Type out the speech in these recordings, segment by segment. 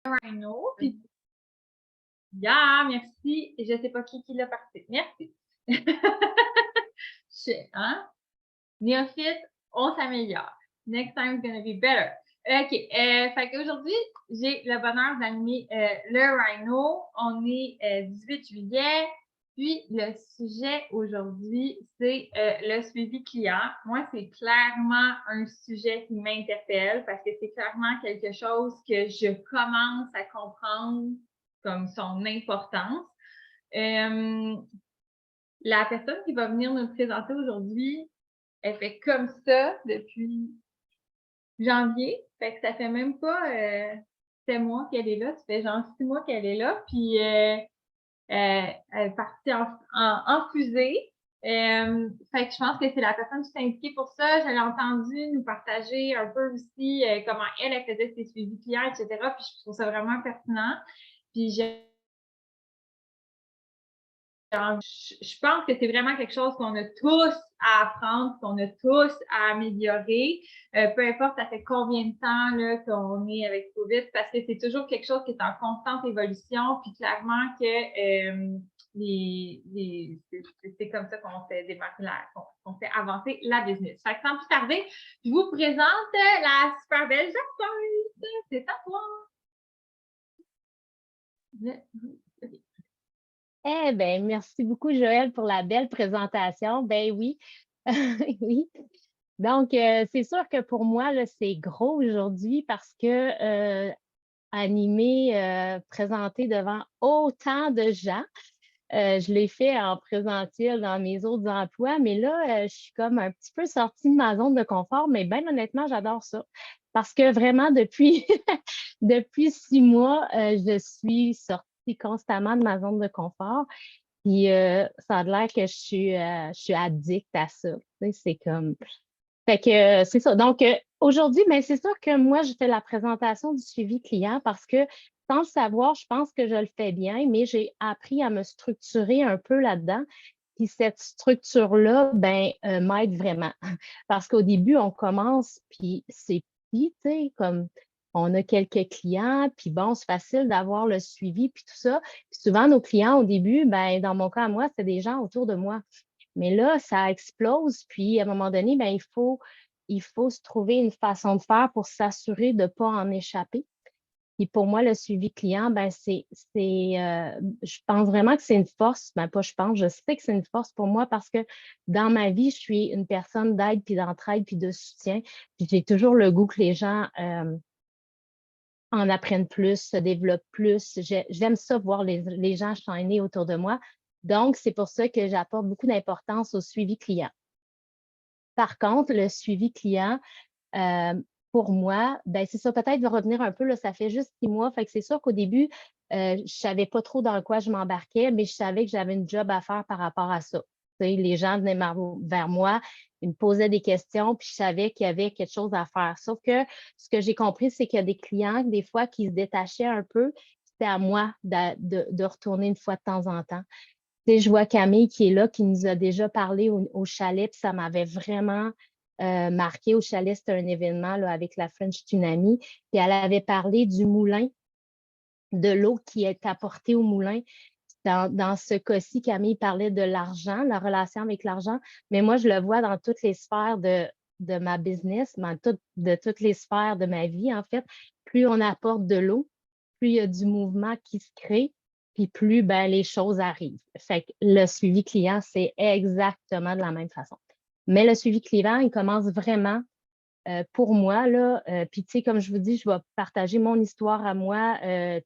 Rhino. Puis, yeah, merci. Et je ne sais pas qui l'a parti. Merci. Hein? Néophyte, on s'améliore. Next time is gonna be better. OK. Fait qu'aujourd'hui, j'ai le bonheur d'animer le Rhino. On est 18 juillet. Puis, le sujet aujourd'hui, c'est le suivi client. Moi, c'est clairement un sujet qui m'interpelle parce que c'est clairement quelque chose que je commence à comprendre comme son importance. La personne qui va venir nous présenter aujourd'hui, elle fait comme ça depuis janvier. Fait que ça fait même pas 7 mois qu'elle est là. Ça fait genre 6 mois qu'elle est là. Puis elle est partie en fusée. Fait que je pense que c'est la personne qui s'est indiquée pour ça. Je l'ai entendu nous partager un peu aussi comment elle faisait ses suivis clients, etc. Puis je trouve ça vraiment pertinent. Puis je pense que c'est vraiment quelque chose qu'on a tous à apprendre, qu'on a tous à améliorer. Peu importe ça fait combien de temps là, qu'on est avec COVID, parce que c'est toujours quelque chose qui est en constante évolution, puis clairement que c'est comme ça qu'on fait démarrer qu'on fait avancer la business. Fait que sans plus tarder, je vous présente la super belle Jacqueline. C'est à toi. Eh bien, merci beaucoup, Joël, pour la belle présentation. Ben oui, oui. Donc, c'est sûr que pour moi, là, c'est gros aujourd'hui parce que animer, présenter devant autant de gens, je l'ai fait en présentiel dans mes autres emplois, mais là, je suis comme un petit peu sortie de ma zone de confort, mais bien honnêtement, j'adore ça. Parce que vraiment, depuis, depuis 6 mois, je suis sortie constamment de ma zone de confort. Puis ça a l'air que je suis addict à ça. Tu sais, c'est comme. Fait que c'est ça. Donc aujourd'hui, mais c'est sûr que moi, je fais la présentation du suivi client parce que sans le savoir, je pense que je le fais bien, mais j'ai appris à me structurer un peu là-dedans. Puis cette structure-là, ben, m'aide vraiment. Parce qu'au début, on commence, puis c'est petit, tu sais, comme on a quelques clients, puis bon, c'est facile d'avoir le suivi, puis tout ça. Puis souvent, nos clients, au début, ben, dans mon cas, moi, c'est des gens autour de moi. Mais là, ça explose, puis à un moment donné, ben, il faut se trouver une façon de faire pour s'assurer de ne pas en échapper. Et pour moi, le suivi client, ben, je pense vraiment que c'est une force. Ben, pas je pense, je sais que c'est une force pour moi parce que dans ma vie, je suis une personne d'aide, puis d'entraide, puis de soutien. Puis j'ai toujours le goût que les gens en apprennent plus, se développent plus. J'aime ça voir les gens shiner autour de moi. Donc, c'est pour ça que j'apporte beaucoup d'importance au suivi client. Par contre, le suivi client, euh, pour moi, ben c'est ça, peut-être de revenir un peu, là, ça fait juste 6 mois. Fait que c'est sûr qu'au début, je savais pas trop dans quoi je m'embarquais, mais je savais que j'avais une job à faire par rapport à ça. Tu sais, les gens venaient vers moi, ils me posaient des questions, puis je savais qu'il y avait quelque chose à faire. Sauf que ce que j'ai compris, c'est qu'il y a des clients, des fois, qui se détachaient un peu. C'était à moi de retourner une fois de temps en temps. Tu sais, je vois Camille qui est là, qui nous a déjà parlé au chalet, puis ça m'avait vraiment marqué. Au chalet, c'était un événement là, avec la French Tsunami, puis elle avait parlé du moulin, de l'eau qui est apportée au moulin. Dans ce cas-ci, Camille parlait de l'argent, la relation avec l'argent, mais moi, je le vois dans toutes les sphères de ma business, de toutes les sphères de ma vie, en fait. Plus on apporte de l'eau, plus il y a du mouvement qui se crée, puis plus ben, les choses arrivent. Fait que le suivi client, c'est exactement de la même façon. Mais le suivi client, il commence vraiment pour moi, là, puis tu sais, comme je vous dis, je vais partager mon histoire à moi.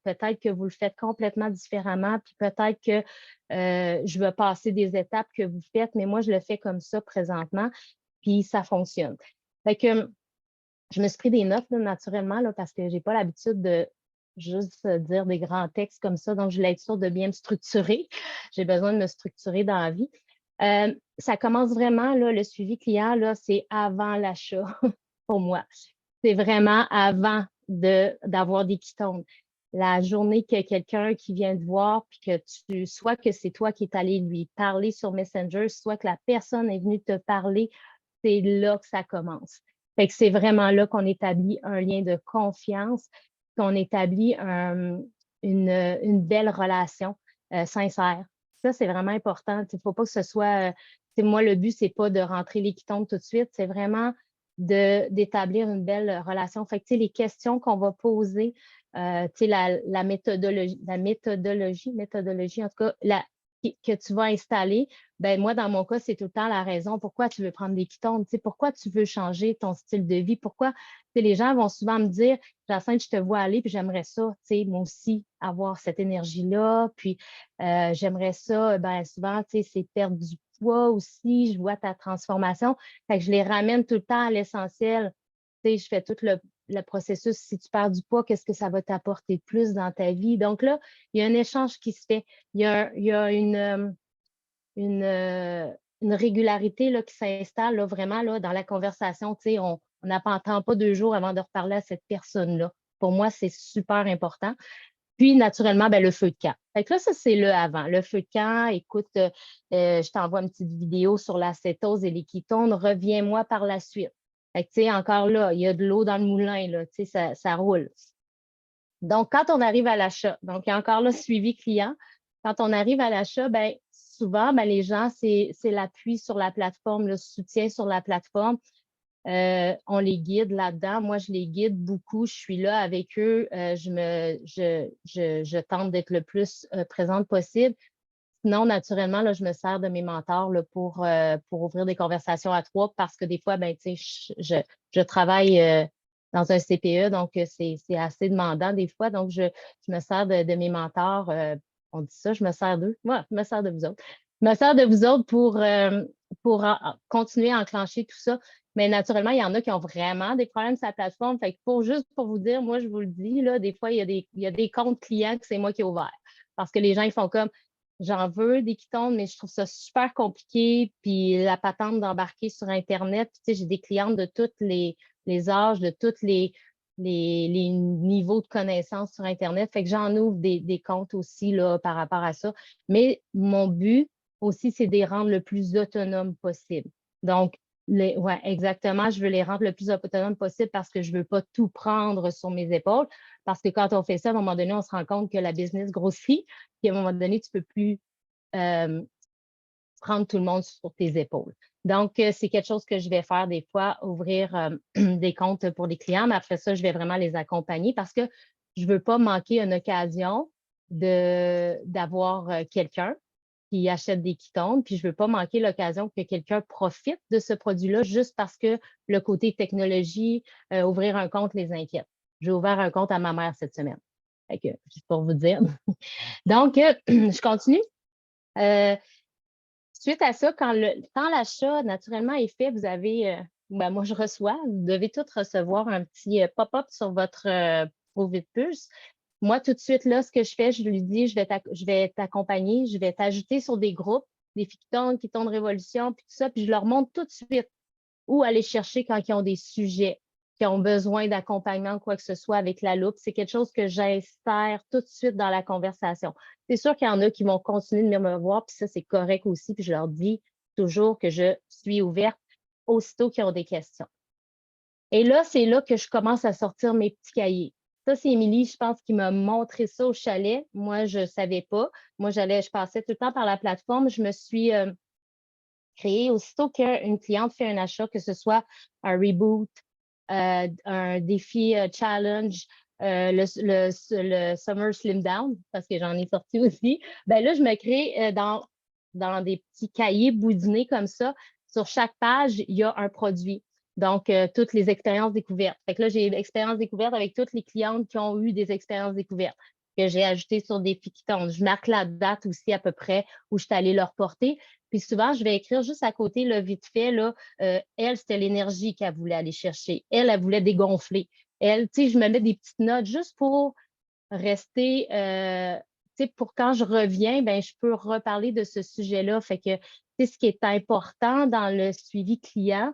Peut-être que vous le faites complètement différemment, puis peut-être que je vais passer des étapes que vous faites, mais moi, je le fais comme ça présentement, puis ça fonctionne. Fait que je me suis pris des notes, là, naturellement, là, parce que j'ai pas l'habitude de juste dire des grands textes comme ça, donc je voulais être sûre de bien me structurer. J'ai besoin de me structurer dans la vie. Ça commence vraiment, là, le suivi client, là, c'est avant l'achat pour moi. C'est vraiment avant d'avoir des quitons. La journée que quelqu'un qui vient te voir, puis soit que c'est toi qui es allé lui parler sur Messenger, soit que la personne est venue te parler, c'est là que ça commence. Fait que c'est vraiment là qu'on établit un lien de confiance. qu'on établit une belle relation sincère. Ça, c'est vraiment important. Il ne faut pas que ce soit, moi, le but, c'est pas de rentrer les quittons tout de suite, c'est vraiment d'établir une belle relation. Fait que, les questions qu'on va poser, la méthodologie, en tout cas, que tu vas installer, ben moi, dans mon cas, c'est tout le temps la raison pourquoi tu veux prendre des ketones, pourquoi tu veux changer ton style de vie, pourquoi, les gens vont souvent me dire, Jacinthe, je te vois aller, puis j'aimerais ça, moi aussi, avoir cette énergie-là, puis j'aimerais ça, ben souvent, c'est perdre du poids aussi, je vois ta transformation, fait que je les ramène tout le temps à l'essentiel, je fais tout le processus, si tu perds du poids, qu'est-ce que ça va t'apporter de plus dans ta vie? Donc là, il y a un échange qui se fait. Il y a une régularité là, qui s'installe là, vraiment là, dans la conversation. On n'attend pas 2 jours avant de reparler à cette personne-là. Pour moi, c'est super important. Puis, naturellement, ben, le feu de camp. Fait que là, ça, c'est le avant. Le feu de camp, écoute, je t'envoie une petite vidéo sur l'acétose et les ketones. Reviens-moi par la suite. Fait que, encore là, il y a de l'eau dans le moulin, là, ça roule. Donc, quand on arrive à l'achat, donc il y a encore là suivi client. Quand on arrive à l'achat, ben, souvent, ben, les gens, c'est l'appui sur la plateforme, le soutien sur la plateforme. On les guide là-dedans. Moi, je les guide beaucoup. Je suis là avec eux. Je tente d'être le plus présente possible. Sinon, naturellement, là, je me sers de mes mentors là, pour ouvrir des conversations à 3 parce que des fois, ben, je travaille dans un CPE, donc c'est assez demandant des fois. Donc, je me sers de mes mentors. On dit ça, je me sers d'eux. Moi, je me sers de vous autres. Je me sers de vous autres pour continuer à enclencher tout ça. Mais naturellement, il y en a qui ont vraiment des problèmes sur la plateforme. Fait que juste pour vous dire, moi, je vous le dis, là, des fois, il y a des comptes clients que c'est moi qui ai ouvert. Parce que les gens, ils font comme j'en veux des ketones, mais je trouve ça super compliqué. Puis la patente d'embarquer sur Internet, j'ai des clientes de tous les âges, de tous les niveaux de connaissances sur Internet. Fait que j'en ouvre des comptes aussi là, par rapport à ça. Mais mon but aussi, c'est de les rendre le plus autonomes possible. Donc, ouais, exactement, je veux les rendre le plus autonomes possible parce que je ne veux pas tout prendre sur mes épaules. Parce que quand on fait ça, à un moment donné, on se rend compte que la business grossit. Puis à un moment donné, tu ne peux plus prendre tout le monde sur tes épaules. Donc, c'est quelque chose que je vais faire des fois, ouvrir des comptes pour les clients, mais après ça, je vais vraiment les accompagner parce que je ne veux pas manquer une occasion d'avoir quelqu'un qui achète des ketones, puis je ne veux pas manquer l'occasion que quelqu'un profite de ce produit-là juste parce que le côté technologie, ouvrir un compte les inquiète. J'ai ouvert un compte à ma mère cette semaine. Fait que, juste pour vous dire. Donc, je continue. Suite à ça, quand l'achat naturellement est fait, vous avez, ben moi je reçois, vous devez tous recevoir un petit pop-up sur votre profil de puce. Moi, tout de suite, là, ce que je fais, je lui dis, je vais t'accompagner, je vais t'ajouter sur des groupes, des Ketones Révolution, puis tout ça, puis je leur montre tout de suite où aller chercher quand ils ont des sujets qui ont besoin d'accompagnement, quoi que ce soit avec la loupe. C'est quelque chose que j'insère tout de suite dans la conversation. C'est sûr qu'il y en a qui vont continuer de venir me voir, puis ça, c'est correct aussi. Puis je leur dis toujours que je suis ouverte aussitôt qu'ils ont des questions. Et là, c'est là que je commence à sortir mes petits cahiers. Ça, c'est Émilie, je pense, qui m'a montré ça au chalet. Moi, je ne savais pas. Moi, je passais tout le temps par la plateforme. Je me suis créée aussitôt qu'une cliente fait un achat, que ce soit un reboot, un défi challenge, le Summer Slim Down, parce que j'en ai sorti aussi. Ben là, je me crée dans des petits cahiers boudinés comme ça. Sur chaque page, il y a un produit. Donc, toutes les expériences découvertes. Fait que là, j'ai l'expérience découverte avec toutes les clientes qui ont eu des expériences découvertes que j'ai ajoutées sur des ketones. Je marque la date aussi à peu près où je suis allée leur porter. Puis souvent, je vais écrire juste à côté, là, vite fait, là, elle, c'était l'énergie qu'elle voulait aller chercher. Elle voulait dégonfler. Elle, tu sais, je me mets des petites notes juste pour rester, tu sais, pour quand je reviens, ben, je peux reparler de ce sujet-là. Fait que, tu sais, ce qui est important dans le suivi client,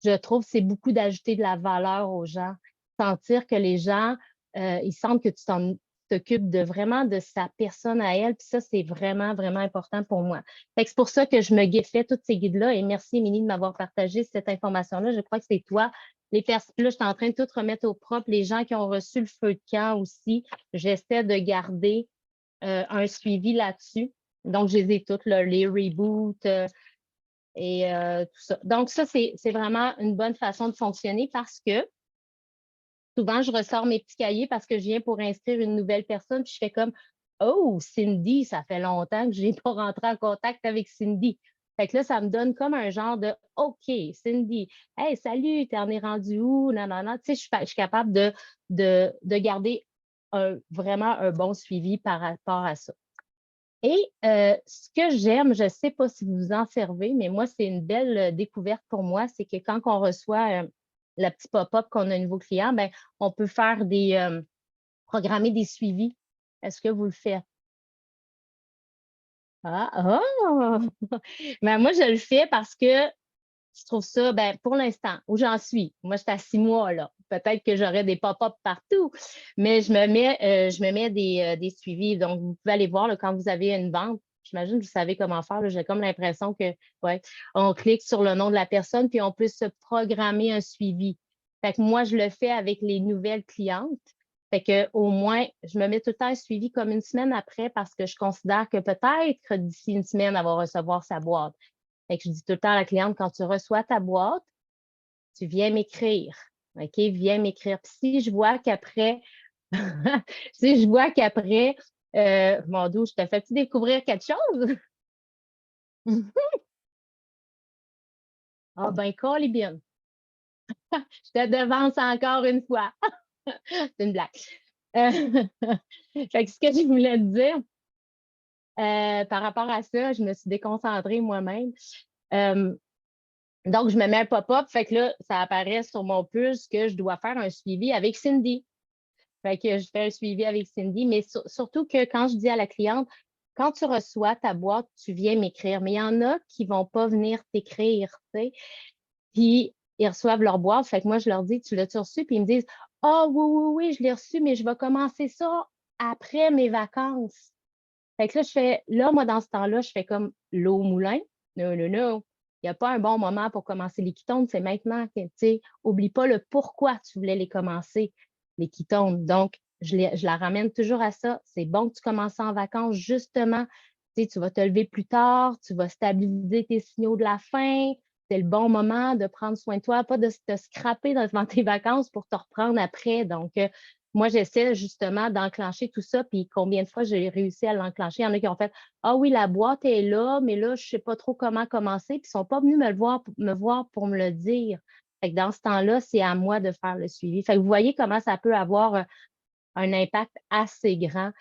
je trouve, c'est beaucoup d'ajouter de la valeur aux gens. Sentir que les gens, ils sentent que tu t'occupes vraiment de sa personne à elle. Puis ça, c'est vraiment, vraiment important pour moi. Fait que c'est pour ça que je me fais tous ces guides-là. Et merci, Émilie, de m'avoir partagé cette information-là. Je crois que c'est toi Là, je suis en train de tout remettre au propre. Les gens qui ont reçu le feu de camp aussi, j'essaie de garder un suivi là-dessus. Donc, je les ai toutes, là, les reboots et tout ça. Donc, ça, c'est vraiment une bonne façon de fonctionner parce que souvent, je ressors mes petits cahiers parce que je viens pour inscrire une nouvelle personne, puis je fais comme Oh, Cindy, ça fait longtemps que je n'ai pas rentré en contact avec Cindy. Fait que là, ça me donne comme un genre de OK, Cindy, hey, salut, t'en es rendu où? Non, non, non. Tu sais, je suis capable de garder vraiment un bon suivi par rapport à ça. Et ce que j'aime, je ne sais pas si vous vous en servez, mais moi, c'est une belle découverte pour moi, c'est que quand on reçoit la petite pop-up qu'on a un nouveau client, ben, on peut faire programmer des suivis. Est-ce que vous le faites? Ah, ah! Ben, moi, je le fais parce que je trouve ça, ben, pour l'instant, où j'en suis, moi, je suis à 6 mois, là. Peut-être que j'aurai des pop-up partout, mais je me mets des suivis. Donc, vous pouvez aller voir là, quand vous avez une vente. J'imagine que vous savez comment faire. Là. J'ai comme l'impression que, ouais, on clique sur le nom de la personne, puis on peut se programmer un suivi. Fait que moi, je le fais avec les nouvelles clientes. Fait que au moins, je me mets tout le temps un suivi comme une semaine après parce que je considère que peut-être d'ici une semaine, elle va recevoir sa boîte. Fait que je dis tout le temps à la cliente, quand tu reçois ta boîte, tu viens m'écrire. OK? Viens m'écrire. Puis si je vois qu'après, si je vois qu'après, mon Dieu, je te fais-tu découvrir quelque chose? Ah ben, bien. Je te devance encore une fois. C'est une blague. Euh, fait que ce que je voulais te dire, par rapport à ça, je me suis déconcentrée moi-même. Euh, Donc, je me mets un pop-up, fait que là, ça apparaît sur mon puce que je dois faire un suivi avec Cindy. Fait que je fais un suivi avec Cindy, mais surtout que quand je dis à la cliente, quand tu reçois ta boîte, tu viens m'écrire. Mais il y en a qui ne vont pas venir t'écrire, tu sais. Puis, ils reçoivent leur boîte. Fait que moi, je leur dis, tu l'as-tu reçu? Puis ils me disent, ah oui, oui, oui, je l'ai reçu, mais je vais commencer ça après mes vacances. Fait que là, moi, dans ce temps-là, je fais comme l'eau au moulin. Non, non, non. Il n'y a pas un bon moment pour commencer les ketones, c'est maintenant que, tu sais, oublie pas le pourquoi tu voulais les commencer, les ketones. Donc, je la ramène toujours à ça. C'est bon que tu commences en vacances, justement. Tu sais, tu vas te lever plus tard, tu vas stabiliser tes signaux de la faim. C'est le bon moment de prendre soin de toi, pas de te scraper dans tes vacances pour te reprendre après. Donc, moi, j'essaie justement d'enclencher tout ça. Puis combien de fois j'ai réussi à l'enclencher? Il y en a qui ont fait Ah oui, la boîte est là, mais là, je ne sais pas trop comment commencer. Puis ils ne sont pas venus me voir pour me le dire. Fait que dans ce temps-là, c'est à moi de faire le suivi. Fait que vous voyez comment ça peut avoir un impact assez grand,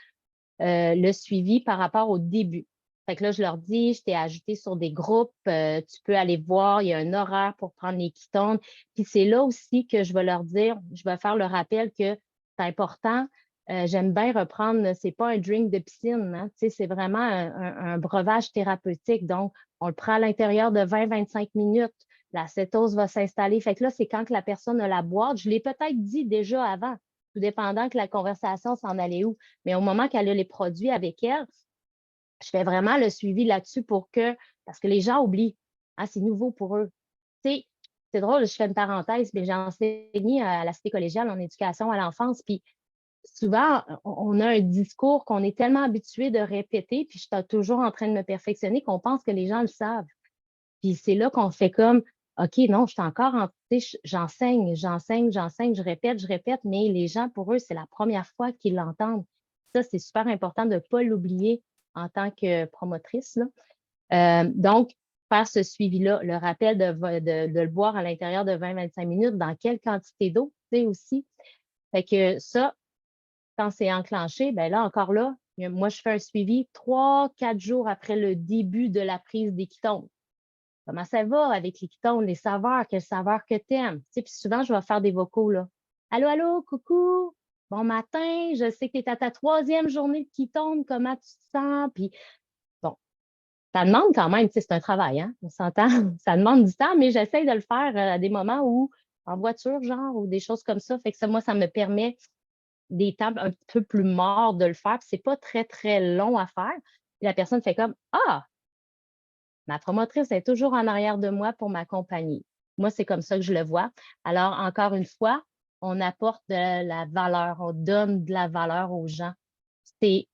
le suivi par rapport au début. Fait que là, je leur dis, je t'ai ajouté sur des groupes, tu peux aller voir, il y a un horaire pour prendre les ketones. Puis c'est là aussi que je vais leur dire, je vais faire le rappel que c'est important. J'aime bien reprendre, c'est pas un drink de piscine, hein, c'est vraiment un breuvage thérapeutique. Donc, on le prend à l'intérieur de 20-25 minutes. La cétose va s'installer. Fait que là, c'est quand que la personne a la boîte. Je l'ai peut-être dit déjà avant, tout dépendant que la conversation s'en allait où. Mais au moment qu'elle a les produits avec elle, je fais vraiment le suivi là-dessus parce que les gens oublient. Ah, c'est nouveau pour eux. Tu sais, c'est drôle, je fais une parenthèse, mais j'ai enseigné à la cité collégiale en éducation à l'enfance, puis souvent, on a un discours qu'on est tellement habitué de répéter, puis je suis toujours en train de me perfectionner qu'on pense que les gens le savent. Puis c'est là qu'on fait comme, OK, non, je suis encore j'enseigne, je répète, mais les gens, pour eux, c'est la première fois qu'ils l'entendent. Ça, c'est super important de ne pas l'oublier en tant que promotrice, là. Donc, faire ce suivi-là, le rappel de le boire à l'intérieur de 20-25 minutes, dans quelle quantité d'eau, tu sais, aussi. Fait que ça, quand c'est enclenché, ben là, encore là, moi, je fais un suivi 3-4 jours après le début de la prise des ketones. Comment ça va avec les ketones, les saveurs, quelle saveur que tu aimes? Tu sais, puis souvent, je vais faire des vocaux, là. Allô, allô, coucou, bon matin, je sais que tu es à ta 3e journée de ketones, comment tu te sens? Puis, bon, ça demande quand même, tu sais, c'est un travail, hein? On s'entend, ça demande du temps, mais j'essaie de le faire à des moments où, en voiture, genre, ou des choses comme ça. Fait que ça, moi, ça me permet des temps un peu plus morts de le faire. Puis c'est pas très, très long à faire. Puis la personne fait comme Ah, ma promotrice est toujours en arrière de moi pour m'accompagner. Moi, c'est comme ça que je le vois. Alors, encore une fois, on apporte de la valeur, on donne de la valeur aux gens. C'est,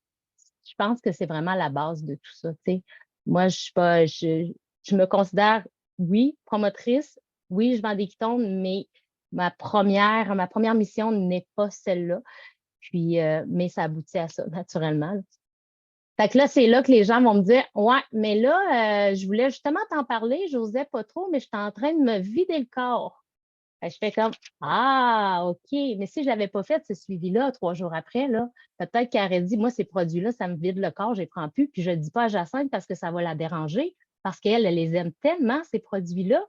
je pense que c'est vraiment la base de tout ça, tu sais. Moi, je suis pas, je me considère, oui, promotrice, oui, je vends des Ketones, mais ma première mission n'est pas celle-là. Puis, mais ça aboutit à ça, naturellement. Fait que là, c'est là que les gens vont me dire, ouais, mais là, je voulais justement t'en parler, j'osais pas trop, mais j'étais en train de me vider le corps. Fait que je fais comme, ah, OK. Mais si je l'avais pas fait, ce suivi-là, 3 jours après, là, peut-être qu'elle aurait dit, moi, ces produits-là, ça me vide le corps, je les prends plus. Puis je le dis pas à Jacinthe parce que ça va la déranger, parce qu'elle, elle les aime tellement, ces produits-là,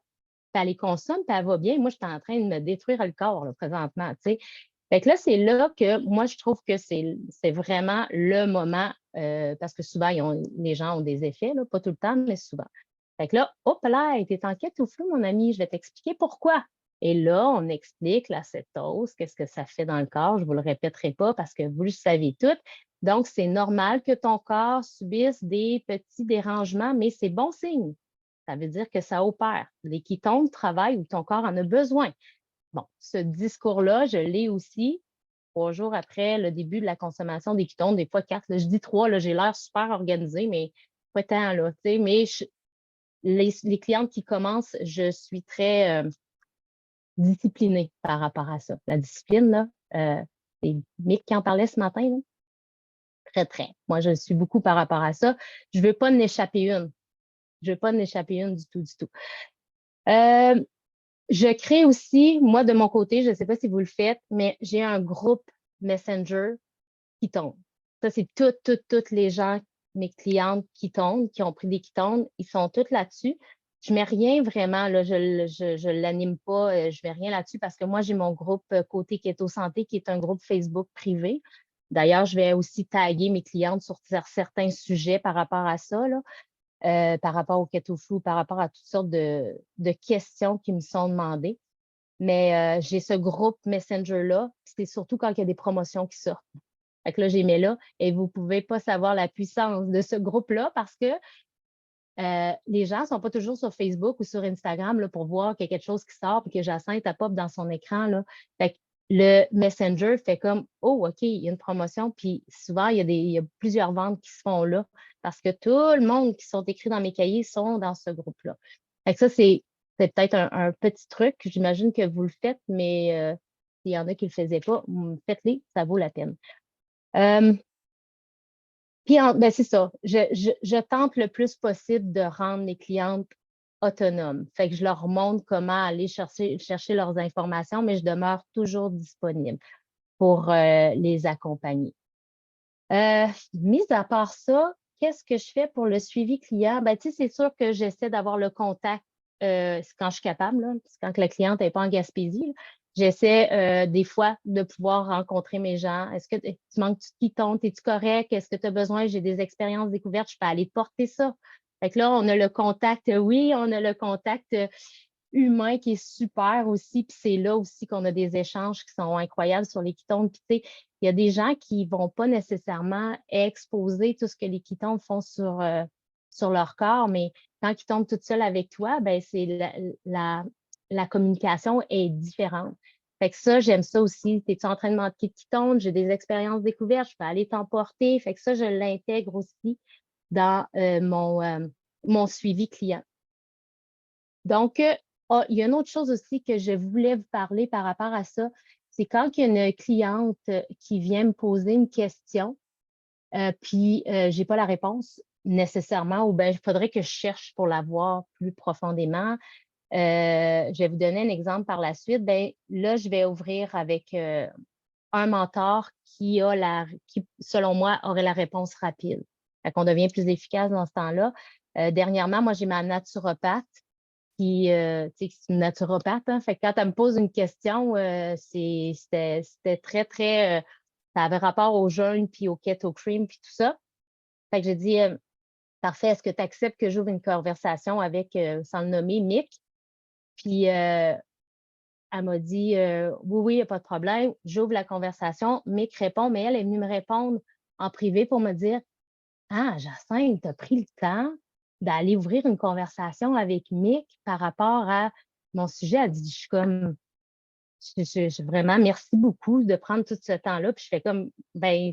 puis elle les consomme, puis elle va bien. Moi, je suis en train de me détruire le corps, là, présentement, tu sais. Fait que là, c'est là que moi, je trouve que c'est vraiment le moment, parce que souvent, les gens ont des effets, là, pas tout le temps, mais souvent. Fait que là, hop là, t'es en quête ou flou, mon ami, je vais t'expliquer pourquoi. Et là, on explique la cétose, qu'est-ce que ça fait dans le corps. Je ne vous le répéterai pas parce que vous le savez tout. Donc, c'est normal que ton corps subisse des petits dérangements, mais c'est bon signe. Ça veut dire que ça opère. Les ketones travaillent où ton corps en a besoin. Bon, ce discours-là, je l'ai aussi 3 jours après le début de la consommation des ketones, des fois 4. Là, je dis 3, là, j'ai l'air super organisée, mais pas tant, là. Mais les clientes qui commencent, je suis très disciplinée par rapport à ça. La discipline, là, c'est Mick qui en parlait ce matin, là. Très, très. Moi, je suis beaucoup par rapport à ça. Je ne veux pas en échapper une. Je ne veux pas en échapper une du tout, du tout. Euh, je crée aussi, moi, de mon côté, je ne sais pas si vous le faites, mais j'ai un groupe Messenger qui tombe. Ça, c'est toutes les gens, mes clientes qui tombent, qui ont pris des ketones, ils sont toutes là-dessus. Je mets rien vraiment, là, je l'anime pas, je mets rien là-dessus parce que moi, j'ai mon groupe Côté Keto Santé qui est un groupe Facebook privé. D'ailleurs, je vais aussi taguer mes clientes sur certains sujets par rapport à ça, là, par rapport au keto flu, par rapport à toutes sortes de questions qui me sont demandées. Mais j'ai ce groupe Messenger-là, c'est surtout quand il y a des promotions qui sortent. Fait que là, j'ai mis là et vous ne pouvez pas savoir la puissance de ce groupe-là parce que les gens ne sont pas toujours sur Facebook ou sur Instagram là, pour voir qu'il y a quelque chose qui sort et que Jacinthe pop dans son écran. Là. Fait que le Messenger fait comme oh, OK, il y a une promotion. Puis souvent, il y a plusieurs ventes qui se font là parce que tout le monde qui sont écrits dans mes cahiers sont dans ce groupe-là. Fait que ça, c'est peut-être un petit truc. J'imagine que vous le faites, mais s'il y en a qui ne le faisaient pas, faites-les, ça vaut la peine. Puis, ben, c'est ça. Je tente le plus possible de rendre les clientes autonomes. Fait que je leur montre comment aller chercher leurs informations, mais je demeure toujours disponible pour les accompagner. Mis à part ça, qu'est-ce que je fais pour le suivi client? Ben, tu sais, c'est sûr que j'essaie d'avoir le contact quand je suis capable, là, parce que quand la cliente n'est pas en Gaspésie, là, j'essaie des fois de pouvoir rencontrer mes gens. Est-ce que tu manques de ketone? Es-tu correct? Est-ce que tu as besoin? J'ai des expériences découvertes, je peux aller porter ça. Fait que là, on a le contact, oui, on a le contact humain qui est super aussi. Puis c'est là aussi qu'on a des échanges qui sont incroyables sur les ketones. Puis tu sais, il y a des gens qui ne vont pas nécessairement exposer tout ce que les ketones font sur leur corps, mais quand ils tombent toutes seules avec toi, ben c'est la communication est différente. Fait que ça, j'aime ça aussi. Es-tu en train de manquer de ketones? J'ai des expériences découvertes, je peux aller t'emporter. Fait que ça, je l'intègre aussi dans mon suivi client. Donc, il y a une autre chose aussi que je voulais vous parler par rapport à ça, c'est quand il y a une cliente qui vient me poser une question, puis je n'ai pas la réponse nécessairement, ou bien il faudrait que je cherche pour la voir plus profondément. Je vais vous donner un exemple par la suite. Bien, là, je vais ouvrir avec un mentor qui, selon moi, aurait la réponse rapide. Fait qu'on devient plus efficace dans ce temps-là. Dernièrement, moi, j'ai ma naturopathe c'est une naturopathe. Hein? Fait que quand elle me pose une question, c'était très, très. Ça avait rapport au jeûne, puis au keto cream, puis tout ça. Fait que j'ai dit, parfait, est-ce que tu acceptes que j'ouvre une conversation avec, sans le nommer, Mick? Puis elle m'a dit, oui, oui, il n'y a pas de problème. J'ouvre la conversation. Mick répond, mais elle est venue me répondre en privé pour me dire, ah, Jacinthe, tu as pris le temps d'aller ouvrir une conversation avec Mick par rapport à mon sujet, elle dit, je suis comme, vraiment, merci beaucoup de prendre tout ce temps-là. Puis je fais comme, ben,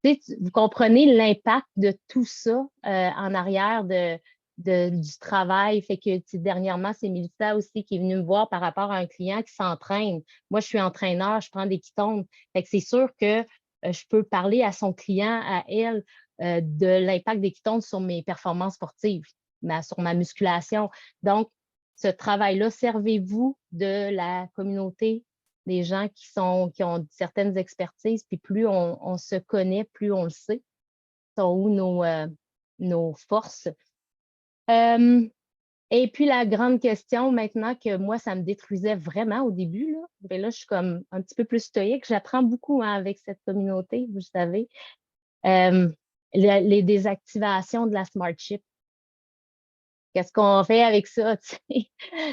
vous comprenez l'impact de tout ça en arrière du travail. Fait que dernièrement, c'est Mélissa aussi qui est venue me voir par rapport à un client qui s'entraîne. Moi, je suis entraîneur, je prends des ketones. Fait que c'est sûr que je peux parler à son client, à elle, de l'impact des ketones sur mes performances sportives, sur ma musculation. Donc, ce travail-là, servez-vous de la communauté, des gens qui ont certaines expertises, puis plus on se connaît, plus on le sait, sont où nos forces. Et puis la grande question maintenant que moi, ça me détruisait vraiment au début, là, ben là je suis comme un petit peu plus stoïque. J'apprends beaucoup avec cette communauté, vous savez. Les désactivations de la Smart Chip. Qu'est-ce qu'on fait avec ça?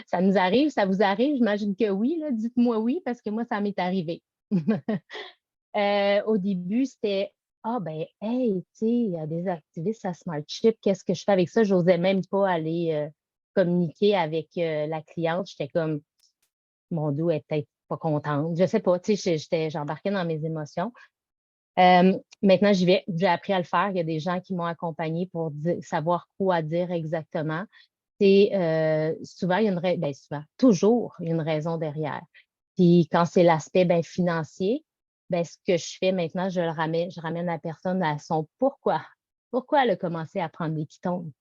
Ça nous arrive, ça vous arrive? J'imagine que oui, là. Dites-moi oui, parce que moi, ça m'est arrivé. Au début, c'était ah ben, hey, tu sais, il y a désactivé sa Smart Chip, qu'est-ce que je fais avec ça? Je n'osais même pas aller communiquer avec la cliente. J'étais comme mon dos est peut-être pas contente. Je sais pas, tu sais, j'embarquais dans mes émotions. Maintenant, j'y vais. J'ai appris à le faire. Il y a des gens qui m'ont accompagné pour savoir quoi dire exactement. C'est souvent, il y a toujours, il y a une raison derrière. Puis quand c'est l'aspect financier, ce que je fais maintenant, je ramène la personne à son pourquoi. Pourquoi elle a commencé à prendre des ketones?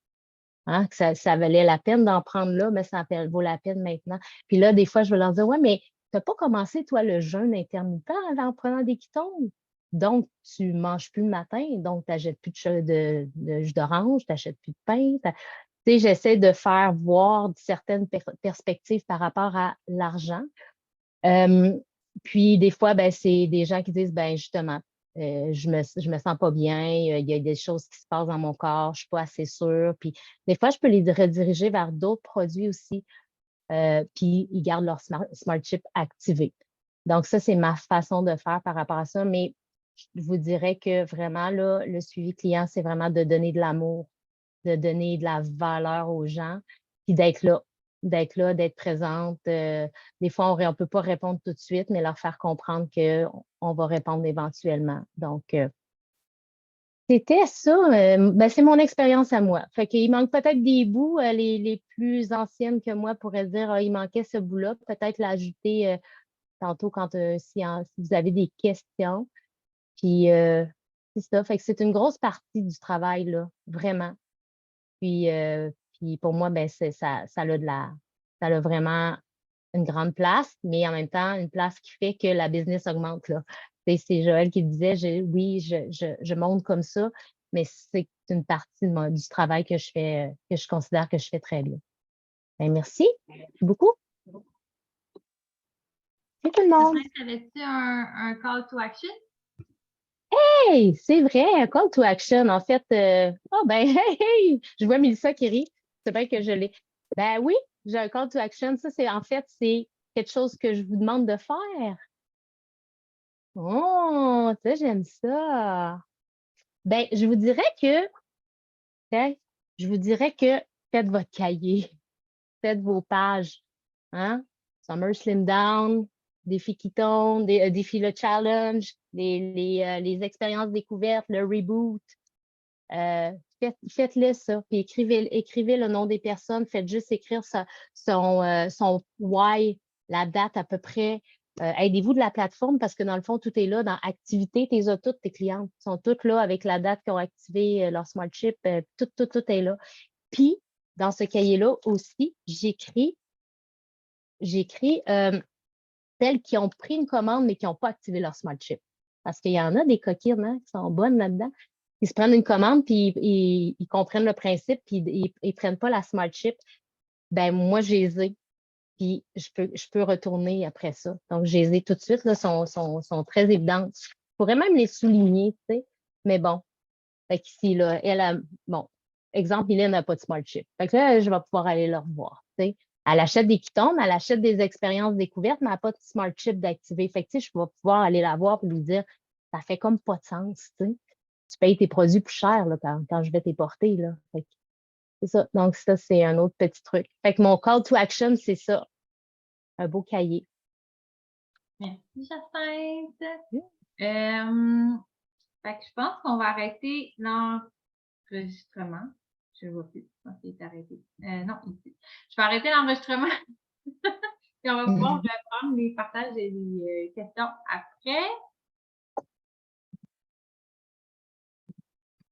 Hein? Que ça valait la peine d'en prendre là, mais ça vaut la peine maintenant. Puis là, des fois, je vais leur dire, ouais, mais tu n'as pas commencé, toi, le jeûne intermittent en prenant des ketones. Donc, tu ne manges plus le matin, donc tu n'achètes plus de jus d'orange, tu n'achètes plus de pain. Tu sais, j'essaie de faire voir certaines perspectives par rapport à l'argent. Puis, des fois, c'est des gens qui disent, justement, je me sens pas bien, il y a des choses qui se passent dans mon corps, je suis pas assez sûre. Puis, des fois, je peux les rediriger vers d'autres produits aussi, puis ils gardent leur Smart Chip activé. Donc, ça, c'est ma façon de faire par rapport à ça. Mais je vous dirais que vraiment, là, le suivi client, c'est vraiment de donner de l'amour, de donner de la valeur aux gens, puis d'être là, d'être présente. Des fois, on ne peut pas répondre tout de suite, mais leur faire comprendre qu'on va répondre éventuellement. Donc, c'était ça. C'est mon expérience à moi. Fait qu'il manque peut-être des bouts. Les plus anciennes que moi pourraient dire, ah, il manquait ce bout-là. Peut-être l'ajouter tantôt quand si vous avez des questions. Puis, c'est ça. Fait que c'est une grosse partie du travail, là, vraiment. Puis pour moi, ça a vraiment une grande place, mais en même temps, une place qui fait que la business augmente, là. C'est Joël qui disait, oui, je monte comme ça, mais c'est une partie du travail que je fais, que je considère que je fais très bien. Merci beaucoup. C'est tout le monde. Avais-tu un call to action? Hey, c'est vrai, un call to action. En fait, hey, je vois Mélissa qui rit. C'est bien que je l'ai. Ben oui, j'ai un call to action. Ça, c'est quelque chose que je vous demande de faire. Oh, ça, j'aime ça. Ben, je vous dirais que faites votre cahier, faites vos pages. Hein? Summer Slim Down, défi Keton, défi le challenge, les expériences découvertes, le reboot. Faites-le ça, puis écrivez le nom des personnes, faites juste écrire son why, la date à peu près. Aidez-vous de la plateforme parce que dans le fond, tout est là. Dans Activité, toutes tes clientes sont toutes là avec la date qu'ils ont activé leur Smart Chip. Tout est là. Puis, dans ce cahier-là aussi, j'écris celles qui ont pris une commande mais qui n'ont pas activé leur Smart Chip. Parce qu'il y en a des coquines qui sont bonnes là-dedans. Ils se prennent une commande, puis ils comprennent le principe, puis ils ne prennent pas la Smart Chip. Ben moi, je les ai, puis je peux retourner après ça. Donc, je les ai tout de suite, là, sont très évidentes. Je pourrais même les souligner, tu sais, mais bon. Fait qu'ici, là, bon, exemple, Hélène n'a pas de Smart Chip. Fait que là, je vais pouvoir aller le revoir, tu sais. Elle achète des ketones, elle achète des expériences découvertes, mais elle n'a pas de Smart Chip d'activer. Fait que, tu sais, je vais pouvoir aller la voir et lui dire, ça fait comme pas de sens, tu sais. Tu payes tes produits plus cher là, quand je vais t'es porter, là. Fait que c'est ça. Donc, ça, c'est un autre petit truc. Fait que mon call to action, c'est ça. un beau cahier. Merci, Jacinthe. Mm. Fait que je pense qu'on va arrêter l'enregistrement. Je ne vois plus. Je pense qu'il est arrêté. Non, ici. Je vais arrêter l'enregistrement. Et on va pouvoir reprendre les partages et les questions après.